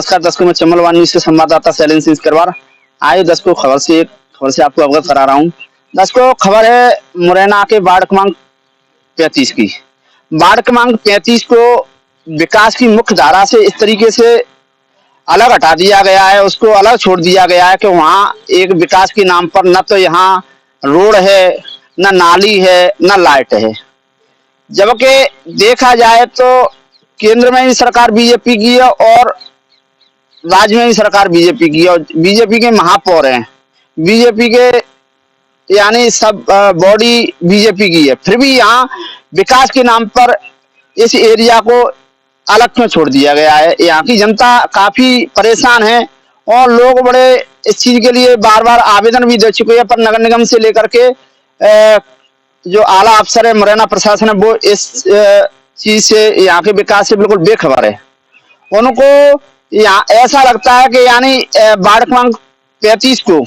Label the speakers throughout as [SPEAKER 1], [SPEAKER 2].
[SPEAKER 1] नमस्कार दर्शकों, मैं चंबल वानी से संवाददाता शैलेंद्र सिंह करवार। आइए दर्शकों, खबर से आपको अवगत करा रहा हूँ। दर्शकों, खबर है मुरैना के वार्ड क्रमांक 35 की। वार्ड क्रमांक 35 को विकास की मुख्य धारा से इस तरीके से अलग हटा दिया गया है, उसको अलग छोड़ दिया गया है कि वहाँ एक विकास के नाम पर न तो यहाँ रोड है, न नाली है, न लाइट है। जबकि देखा जाए तो केंद्र में भी सरकार बीजेपी की है और राज्य में भी सरकार बीजेपी की है और बीजेपी के महापौर हैं, बीजेपी के यानी सब बॉडी बीजेपी की है। फिर भी यहाँ विकास के नाम पर इस एरिया को अलग क्यों छोड़ दिया गया है? यहाँ की जनता काफी परेशान है और लोग बड़े इस चीज के लिए बार बार आवेदन भी दे चुके हैं, पर नगर निगम से लेकर के जो आला अफसर है, मुरैना प्रशासन है, वो इस चीज से, यहाँ के विकास से बिल्कुल बेखबर है। उनको यहाँ ऐसा लगता है कि यानी वार्ड क्रमांक 35 को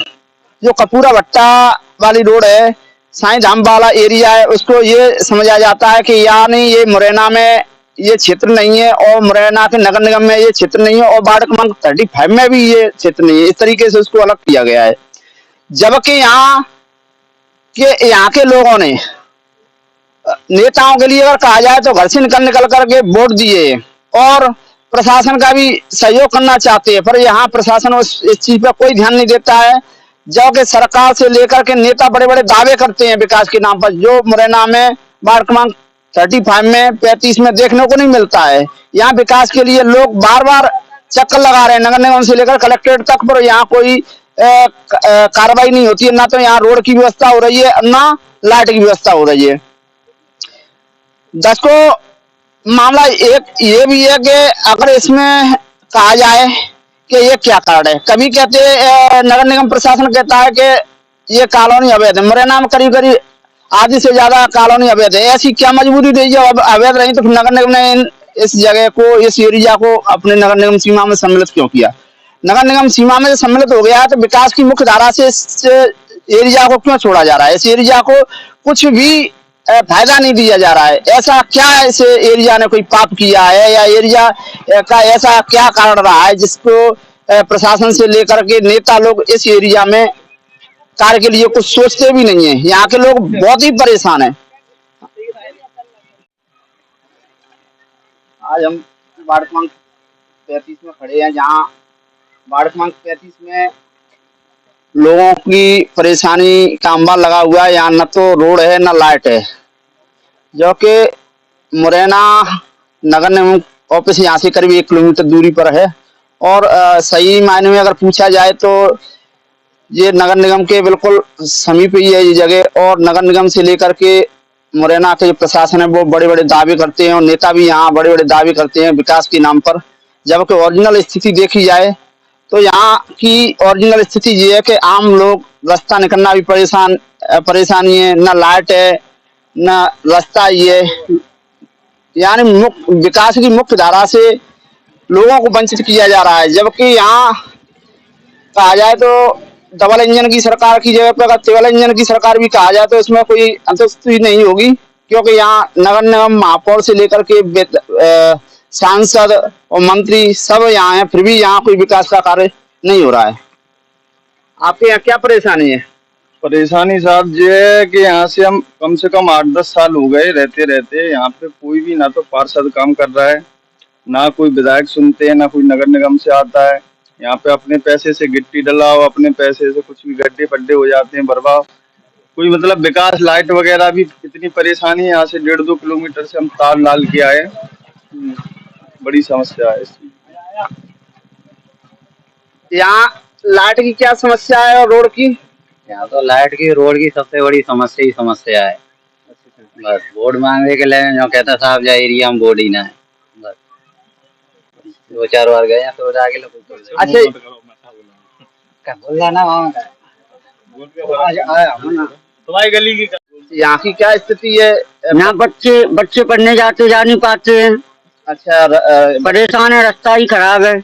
[SPEAKER 1] जो कपूरा भट्टा वाली रोड है, साईं धाम वाला एरिया है, उसको ये समझा जाता है कि यानी ये मुरैना में ये क्षेत्र नहीं है और मुरैना के नगर निगम में ये क्षेत्र नहीं है और वार्ड क्रमांक 35 में भी ये क्षेत्र नहीं है। इस तरीके से उसको अलग किया गया है। जबकि यहाँ के लोगों ने नेताओं के लिए अगर कहा जाए तो घर से निकल करके वोट दिए और प्रशासन का भी सहयोग करना चाहते हैं, पर यहाँ प्रशासन इस चीज पर कोई ध्यान नहीं देता है। जबकि सरकार से लेकर के नेता बड़े बड़े दावे करते हैं विकास के नाम पर, जो मुरैना में वार्ड क्रमांक 35 में 35 में देखने को नहीं मिलता है। यहाँ विकास के लिए लोग बार बार चक्कर लगा रहे हैं नगर निगम से लेकर कलेक्ट्रेट तक, पर यहाँ कोई कार्रवाई नहीं होती है। ना तो यहाँ रोड की व्यवस्था हो रही है, ना लाइट की व्यवस्था हो रही है। दर्शकों, मामला एक ये भी है कि अगर इसमें कहा जाए कि ये क्या कारण है, कभी कहते नगर निगम प्रशासन कहता है कि ये कॉलोनी अवैध है। मुरैना में करीब करीब आधी से ज्यादा कॉलोनी अवैध है। ऐसी क्या मजबूरी रही जब अवैध रही तो फिर नगर निगम ने इस जगह को, इस एरिया को अपने नगर निगम सीमा में सम्मिलित क्यों किया? नगर निगम सीमा में सम्मिलित हो गया है तो विकास की मुख्य धारा से इस एरिया को क्यों छोड़ा जा रहा है? इस एरिया को कुछ भी फायदा नहीं दिया जा रहा है। ऐसा क्या इस एरिया ने कोई पाप किया है या एरिया का ऐसा क्या कारण रहा है जिसको प्रशासन से लेकर के नेता लोग इस एरिया में कार्य के लिए कुछ सोचते भी नहीं है? यहाँ के लोग बहुत ही परेशान हैं। आज हम वार्ड क्रमांक 35 में खड़े हैं, जहाँ वार्ड क्रमांक 35 में लोगों की परेशानी का अंबार लगा हुआ है। यहाँ न तो रोड है, न लाइट है। जो कि मुरैना नगर निगम ऑफिस यहाँ से करीब 1 किलोमीटर दूरी पर है और सही मायने में अगर पूछा जाए तो ये नगर निगम के बिल्कुल समीप ही है ये जगह। और नगर निगम से लेकर के मुरैना के जो प्रशासन है वो बड़े बड़े दावे करते हैं और नेता भी यहाँ बड़े बड़े दावे करते हैं विकास के नाम पर। जबकि ओरिजिनल स्थिति देखी जाए तो यहाँ की ओरिजिनल स्थिति ये है कि आम लोग रास्ता निकलना भी परेशानी है, न लाइट है, न रास्ता ये, यानी विकास की मुख्य धारा से लोगों को वंचित किया जा रहा है। जबकि यहाँ कहा जाए तो डबल इंजन की सरकार की जगह पर अगर ट्रिपल इंजन की सरकार भी कहा जाए तो इसमें कोई अंतर्दृष्टि नहीं होगी, क्योंकि यहाँ नगर निगम महापौर से लेकर के सांसद और मंत्री सब यहाँ हैं, फिर भी यहाँ कोई विकास का कार्य नहीं हो रहा है। आपके यहाँ क्या परेशानी है?
[SPEAKER 2] परेशानी साहब ये है कि यहाँ से हम कम से कम 8-10 साल हो गए रहते रहते। यहाँ पे कोई भी ना तो पार्षद काम कर रहा है, ना कोई विधायक सुनते हैं, ना कोई नगर निगम से आता है। यहाँ पे अपने पैसे से गिट्टी डलाओ, अपने पैसे से कुछ भी गड्ढे पड्डे हो जाते हैं बर्बाद। कोई मतलब विकास, लाइट वगैरह भी इतनी परेशानी है। यहाँ से 1.5-2 किलोमीटर से हम तार लाल के आए, बड़ी समस्या है इसकी।
[SPEAKER 1] यहाँ लाइट की क्या समस्या है और रोड की?
[SPEAKER 3] यहाँ तो लाइट की, रोड की सबसे बड़ी समस्या है। बस वोट मांगने के लिए जो कहता साहब जा एरिया में वोट ही ना है, बस 2-4 बार गए तो जाके लोग।
[SPEAKER 1] अच्छा,
[SPEAKER 3] क्या बोल रहा ना वहाँ
[SPEAKER 4] तुम्हारी गली की
[SPEAKER 1] यहाँ की क्या स्थिति है?
[SPEAKER 5] यहाँ बच्चे पढ़ने जाते जा नहीं पाते हैं।
[SPEAKER 1] अच्छा,
[SPEAKER 5] परेशान है, रास्ता ही खराब है।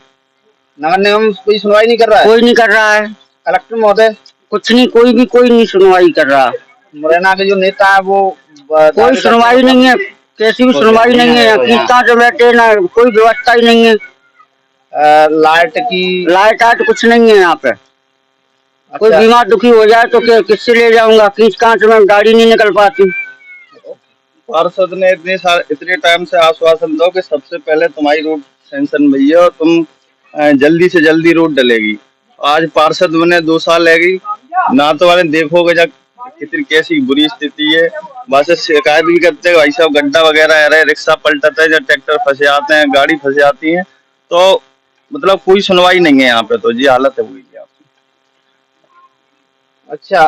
[SPEAKER 1] नगर निगम कोई सुनवाई नहीं कर रहा है?
[SPEAKER 5] कोई नहीं कर रहा है।
[SPEAKER 1] कलेक्टर महोदय
[SPEAKER 5] कुछ नहीं, कोई नहीं सुनवाई कर रहा।
[SPEAKER 1] मुरैना के जो नेता है वो
[SPEAKER 5] कोई सुनवाई नहीं है, कैसी भी सुनवाई नहीं है। कीर्तन जो बैठे ना, कोई व्यवस्था ही नहीं है।
[SPEAKER 1] लाइट की
[SPEAKER 5] लाइट आइट कुछ नहीं है यहाँ पे। कोई
[SPEAKER 1] अच्छा,
[SPEAKER 5] बीमार दुखी हो जाए तो किससे ले जाऊंगा, खींच कांच में गाड़ी नहीं निकल पाती।
[SPEAKER 2] पार्षद ने इतने टाइम से आश्वासन दो कि सबसे पहले तुम्हारी रोड सैंक्शन हुई है और तुम जल्दी से जल्दी रोड डलेगी। आज पार्षद बने 2 साल लगेगी ना, तो वाले देखोगे जब कितनी कैसी बुरी स्थिति है। बस शिकायत भी करते हैं भाई साहब, गड्ढा वगैरह है रहे, रिक्शा पलटते हैं, जब ट्रैक्टर फंसे आते हैं, गाड़ी फंसे आती है, तो मतलब कोई सुनवाई नहीं है यहाँ पे। तो जी हालत है हुई है।
[SPEAKER 1] अच्छा,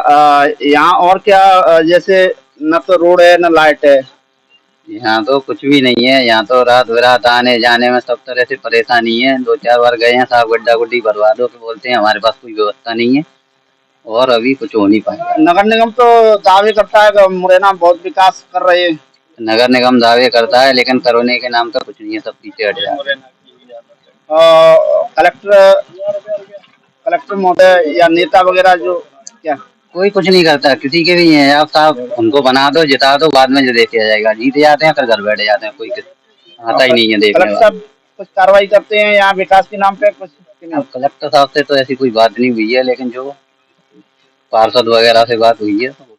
[SPEAKER 1] यहाँ और क्या, जैसे न तो रोड है न लाइट है।
[SPEAKER 3] यहाँ तो कुछ भी नहीं है। यहाँ तो रात बिरात आने जाने में सब तरह से परेशानी है। 2-4 बार गए हैं साहब, गड्ढा गुड्डी भरवा दो, तो बोलते हैं हमारे पास कोई व्यवस्था नहीं है और अभी कुछ हो नहीं पाएगा।
[SPEAKER 1] नगर निगम तो दावे करता है कि मुरैना बहुत विकास कर रहे हैं।
[SPEAKER 3] नगर निगम दावे करता है लेकिन करने के नाम पर कुछ नहीं है, सब पीछे हट जाते हैं।
[SPEAKER 1] कलेक्टर कलेक्टर महोदय या नेता वगैरह जो क्या
[SPEAKER 3] कोई कुछ नहीं करता, किसी के भी हैं आप साहब, उनको बना दो जिता दो, बाद में जो देखे जाएगा, जीत जाते हैं फिर घर बैठ जाते हैं, कोई आता ही नहीं है देखने
[SPEAKER 1] कलेक्टर
[SPEAKER 3] वाला।
[SPEAKER 1] साहब कुछ कार्रवाई करते हैं यहाँ विकास के नाम पे कुछ कि नहीं?
[SPEAKER 3] अब कलेक्टर साहब से तो ऐसी कोई बात नहीं हुई है, लेकिन जो पार्षद वगैरह से बात हुई है तो